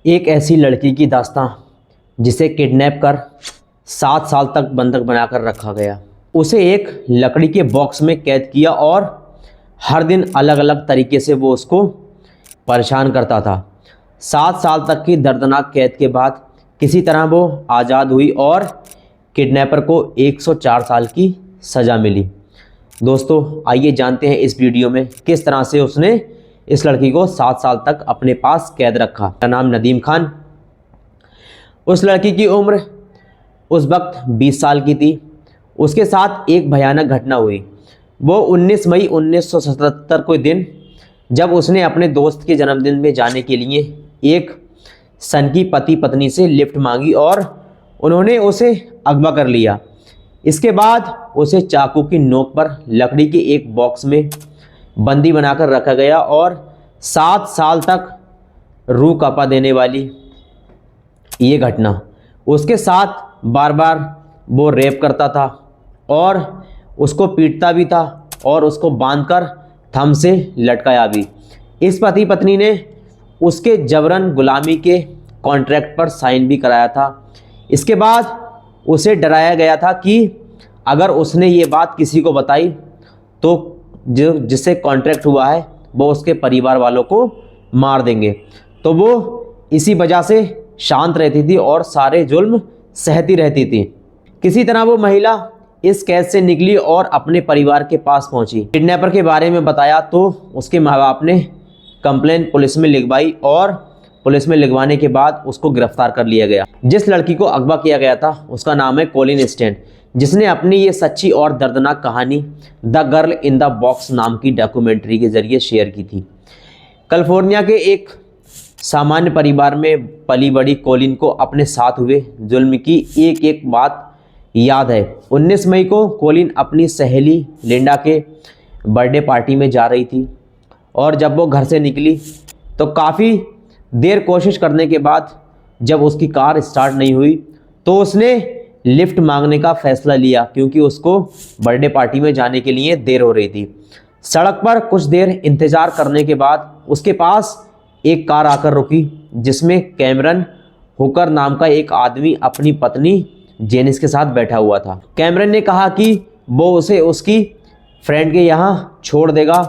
एक ऐसी लड़की की दास्तां जिसे किडनैप कर 7 साल तक बंधक बनाकर रखा गया। उसे एक लकड़ी के बॉक्स में कैद किया और हर दिन अलग अलग तरीके से वो उसको परेशान करता था। 7 साल तक की दर्दनाक कैद के बाद किसी तरह वो आज़ाद हुई और किडनैपर को 104 साल की सज़ा मिली। दोस्तों, आइए जानते हैं इस वीडियो में किस तरह से उसने इस लड़की को 7 साल तक अपने पास कैद रखा। का नाम नदीम खान। उस लड़की की उम्र उस वक्त 20 साल की थी। उसके साथ एक भयानक घटना हुई। वो 19 मई 1977 को दिन, जब उसने अपने दोस्त के जन्मदिन में जाने के लिए एक सनकी पति पत्नी से लिफ्ट मांगी और उन्होंने उसे अगवा कर लिया। इसके बाद उसे चाकू की नोक पर लकड़ी के एक बॉक्स में बंदी बनाकर रखा गया और 7 साल तक रूह कांपा देने वाली ये घटना। उसके साथ बार बार वो रेप करता था और उसको पीटता भी था और उसको बांधकर थंब से लटकाया भी। इस पति पत्नी ने उसके जबरन गुलामी के कॉन्ट्रैक्ट पर साइन भी कराया था। इसके बाद उसे डराया गया था कि अगर उसने ये बात किसी को बताई तो जिससे कॉन्ट्रैक्ट हुआ है वो उसके परिवार वालों को मार देंगे। तो वो इसी वजह से शांत रहती थी और सारे जुल्म सहती रहती थी। किसी तरह वो महिला इस कैद से निकली और अपने परिवार के पास पहुंची। किडनैपर के बारे में बताया तो उसके माँ बाप ने कंप्लेंट पुलिस में लिखवाई और पुलिस में लिखवाने के बाद उसको गिरफ्तार कर लिया गया। जिस लड़की को अगवा किया गया था उसका नाम है कोलिन स्टैंड, जिसने अपनी ये सच्ची और दर्दनाक कहानी the girl in the box नाम की डॉक्यूमेंट्री के जरिए शेयर की थी। कैलिफोर्निया के एक सामान्य परिवार में पली बड़ी कोलिन को अपने साथ हुए जुल्म की एक एक बात याद है। 19 मई को कोलिन अपनी सहेली लिंडा के बर्थडे पार्टी में जा रही थी और जब वो घर से निकली तो काफ़ी देर कोशिश करने के बाद जब उसकी कार स्टार्ट नहीं हुई तो उसने लिफ्ट मांगने का फ़ैसला लिया, क्योंकि उसको बर्थडे पार्टी में जाने के लिए देर हो रही थी। सड़क पर कुछ देर इंतज़ार करने के बाद उसके पास एक कार आकर रुकी जिसमें कैमरन हुकर नाम का एक आदमी अपनी पत्नी जेनिस के साथ बैठा हुआ था। कैमरन ने कहा कि वो उसे उसकी फ्रेंड के यहाँ छोड़ देगा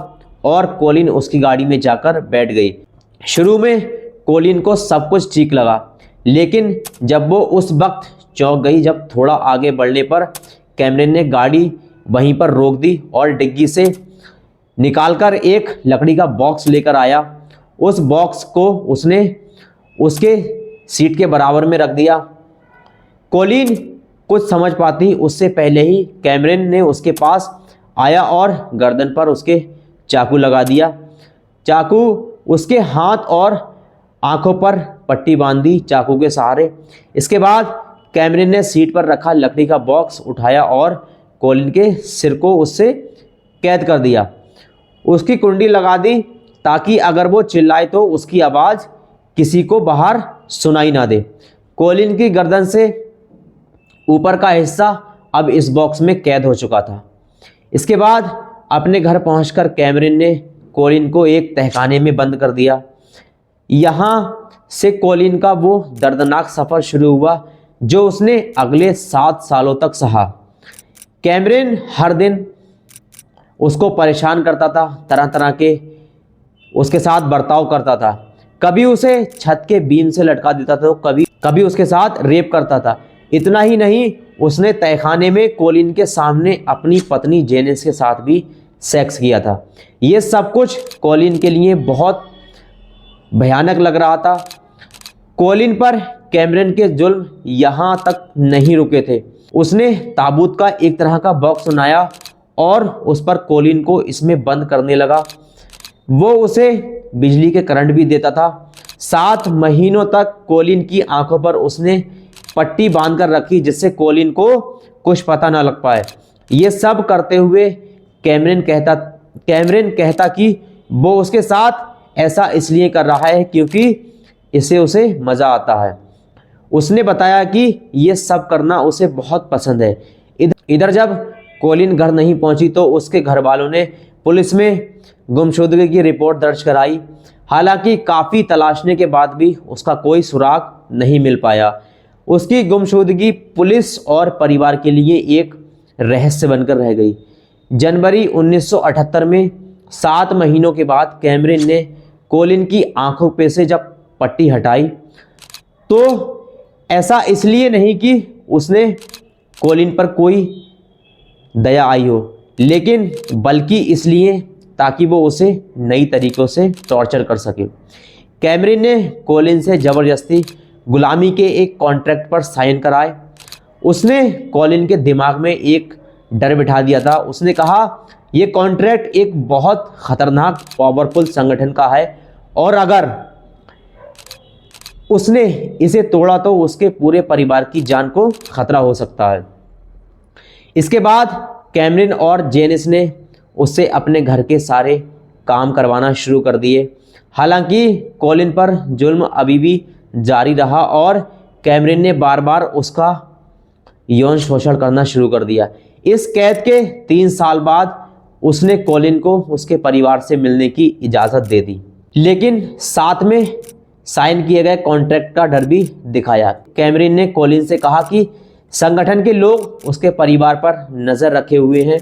और कोलिन उसकी गाड़ी में जाकर बैठ गई। शुरू में कोलिन को सब कुछ ठीक लगा, लेकिन जब वो उस वक्त चौंक गई जब थोड़ा आगे बढ़ने पर कैमरन ने गाड़ी वहीं पर रोक दी और डिग्गी से निकालकर एक लकड़ी का बॉक्स लेकर आया। उस बॉक्स को उसने उसके सीट के बराबर में रख दिया। कोलिन कुछ समझ पाती उससे पहले ही कैमरन ने उसके पास आया और गर्दन पर उसके चाकू लगा दिया। चाकू उसके हाथ और आंखों पर पट्टी बांध दी चाकू के सहारे। इसके बाद कैमरन ने सीट पर रखा लकड़ी का बॉक्स उठाया और कोलिन के सिर को उससे कैद कर दिया। उसकी कुंडी लगा दी ताकि अगर वो चिल्लाए तो उसकी आवाज़ किसी को बाहर सुनाई ना दे। कोलिन की गर्दन से ऊपर का हिस्सा अब इस बॉक्स में कैद हो चुका था। इसके बाद अपने घर पहुंचकर कैमरन ने कोलिन को एक तहखाने में बंद कर दिया। यहाँ से कोलिन का वो दर्दनाक सफ़र शुरू हुआ जो उसने अगले 7 सालों तक सहा। कैमरन हर दिन उसको परेशान करता था, तरह तरह के उसके साथ बर्ताव करता था। कभी उसे छत के बीम से लटका देता था तो कभी उसके साथ रेप करता था। इतना ही नहीं, उसने तहखाने में कोलिन के सामने अपनी पत्नी जेनिस के साथ भी सेक्स किया था। ये सब कुछ कोलिन के लिए बहुत भयानक लग रहा था। कोलिन पर कैमरन के जुल्म यहाँ तक नहीं रुके थे। उसने ताबूत का एक तरह का बॉक्स बनाया और उस पर कोलिन को इसमें बंद करने लगा। वो उसे बिजली के करंट भी देता था। 7 महीनों तक कोलिन की आंखों पर उसने पट्टी बांधकर रखी जिससे कोलिन को कुछ पता ना लग पाए। ये सब करते हुए कैमरन कहता कि वो उसके साथ ऐसा इसलिए कर रहा है क्योंकि इससे उसे मज़ा आता है। उसने बताया कि ये सब करना उसे बहुत पसंद है। इधर जब कोलिन घर नहीं पहुंची तो उसके घर वालों ने पुलिस में गुमशुदगी की रिपोर्ट दर्ज कराई। हालांकि काफ़ी तलाशने के बाद भी उसका कोई सुराग नहीं मिल पाया। उसकी गुमशुदगी पुलिस और परिवार के लिए एक रहस्य बनकर रह गई। जनवरी 1978 में 7 महीनों के बाद कैमरिन ने कोलिन की आंखों पे से जब पट्टी हटाई तो ऐसा इसलिए नहीं कि उसने कोलिन पर कोई दया आई हो, लेकिन बल्कि इसलिए ताकि वो उसे नई तरीक़ों से टॉर्चर कर सके। कैमरिन ने कोलिन से ज़बरदस्ती गुलामी के एक कॉन्ट्रैक्ट पर साइन कराए। उसने कोलिन के दिमाग में एक डर बिठा दिया था। उसने कहा यह कॉन्ट्रैक्ट एक बहुत ख़तरनाक पावरफुल संगठन का है और अगर उसने इसे तोड़ा तो उसके पूरे परिवार की जान को खतरा हो सकता है। इसके बाद कैमरिन और जेनिस ने उससे अपने घर के सारे काम करवाना शुरू कर दिए। हालांकि कोलिन पर जुल्म अभी भी जारी रहा और कैमरिन ने बार बार उसका यौन शोषण करना शुरू कर दिया। इस कैद के 3 साल बाद उसने कोलिन को उसके परिवार से मिलने की इजाज़त दे दी, लेकिन साथ में साइन किए गए कॉन्ट्रैक्ट का डर भी दिखाया। कैमरिन ने कोलिन से कहा कि संगठन के लोग उसके परिवार पर नज़र रखे हुए हैं,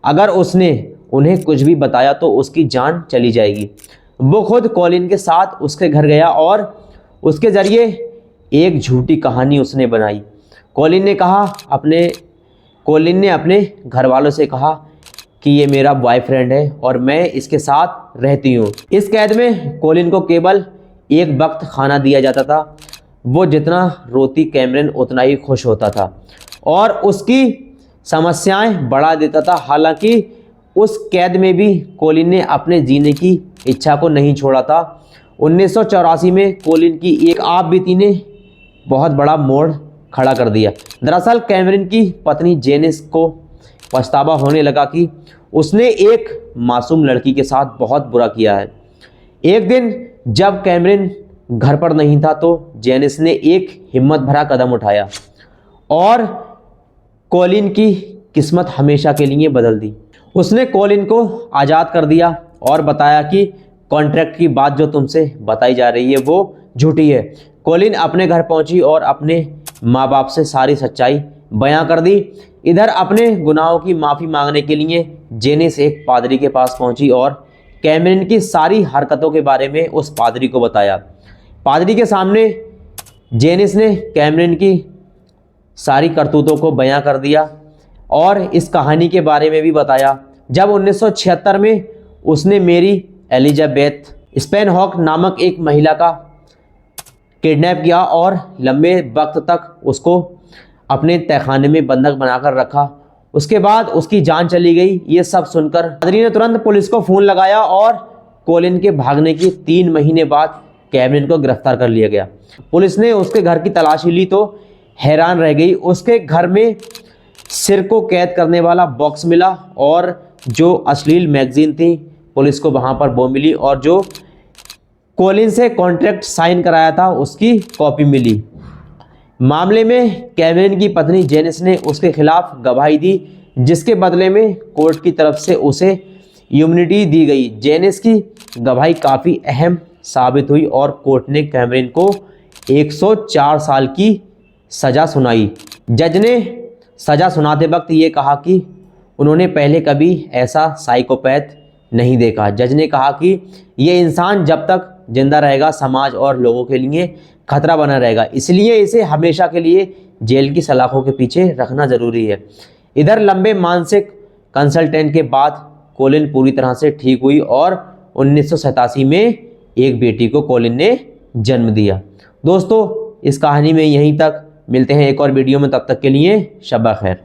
अगर उसने उन्हें कुछ भी बताया तो उसकी जान चली जाएगी। वो खुद कोलिन के साथ उसके घर गया और उसके ज़रिए एक झूठी कहानी उसने बनाई। कोलिन ने अपने घर वालों से कहा कि ये मेरा बॉयफ्रेंड है और मैं इसके साथ रहती हूँ। इस कैद में कोलिन को केवल एक वक्त खाना दिया जाता था। वो जितना रोती कैमरिन उतना ही खुश होता था और उसकी समस्याएं बढ़ा देता था। हालांकि उस कैद में भी कोलिन ने अपने जीने की इच्छा को नहीं छोड़ा था। 1984 में कोलिन की एक आपबीती ने बहुत बड़ा मोड़ खड़ा कर दिया। दरअसल कैमरिन की पत्नी जेनिस को पछतावा होने लगा कि उसने एक मासूम लड़की के साथ बहुत बुरा किया है। एक दिन जब कैमरिन घर पर नहीं था तो जेनिस ने एक हिम्मत भरा कदम उठाया और कोलिन की किस्मत हमेशा के लिए बदल दी। उसने कोलिन को आज़ाद कर दिया और बताया कि कॉन्ट्रैक्ट की बात जो तुमसे बताई जा रही है वो झूठी है। कोलिन अपने घर पहुंची और अपने माँ बाप से सारी सच्चाई बयां कर दी। इधर अपने गुनाहों की माफ़ी मांगने के लिए जेनिस एक पादरी के पास पहुंची और कैमरिन की सारी हरकतों के बारे में उस पादरी को बताया। पादरी के सामने जेनिस ने कैमरिन की सारी करतूतों को बयां कर दिया और इस कहानी के बारे में भी बताया। जब 1976 में उसने मेरी एलिजाबेथ स्पेनहॉक नामक एक महिला का किडनैप किया और लंबे वक्त तक उसको अपने तहखाने में बंधक बनाकर रखा। उसके बाद उसकी जान चली गई। ये सब सुनकर पादरी ने तुरंत पुलिस को फ़ोन लगाया और कोलिन के भागने के 3 महीने बाद कैमरिन को गिरफ्तार कर लिया गया। पुलिस ने उसके घर की तलाशी ली तो हैरान रह गई। उसके घर में सिर को कैद करने वाला बॉक्स मिला और जो अश्लील मैगजीन थी पुलिस को वहाँ पर वो मिली और जो कोलिन से कॉन्ट्रैक्ट साइन कराया था उसकी कॉपी मिली। मामले में कैमरिन की पत्नी जेनिस ने उसके खिलाफ गवाही दी, जिसके बदले में कोर्ट की तरफ से उसे इम्यूनिटी दी गई। जेनिस की गवाही काफ़ी अहम साबित हुई और कोर्ट ने कैमरिन को 104 साल की सज़ा सुनाई। जज ने सज़ा सुनाते वक्त ये कहा कि उन्होंने पहले कभी ऐसा साइकोपैथ नहीं देखा। जज ने कहा कि ये इंसान जब तक जिंदा रहेगा समाज और लोगों के लिए खतरा बना रहेगा, इसलिए इसे हमेशा के लिए जेल की सलाखों के पीछे रखना ज़रूरी है। इधर लंबे मानसिक कंसल्टेंट के बाद कोलिन पूरी तरह से ठीक हुई और 1987 में एक बेटी को कोलिन ने जन्म दिया। दोस्तों, इस कहानी में यहीं तक। मिलते हैं एक और वीडियो में, तब तक के लिए शब्बा खैर।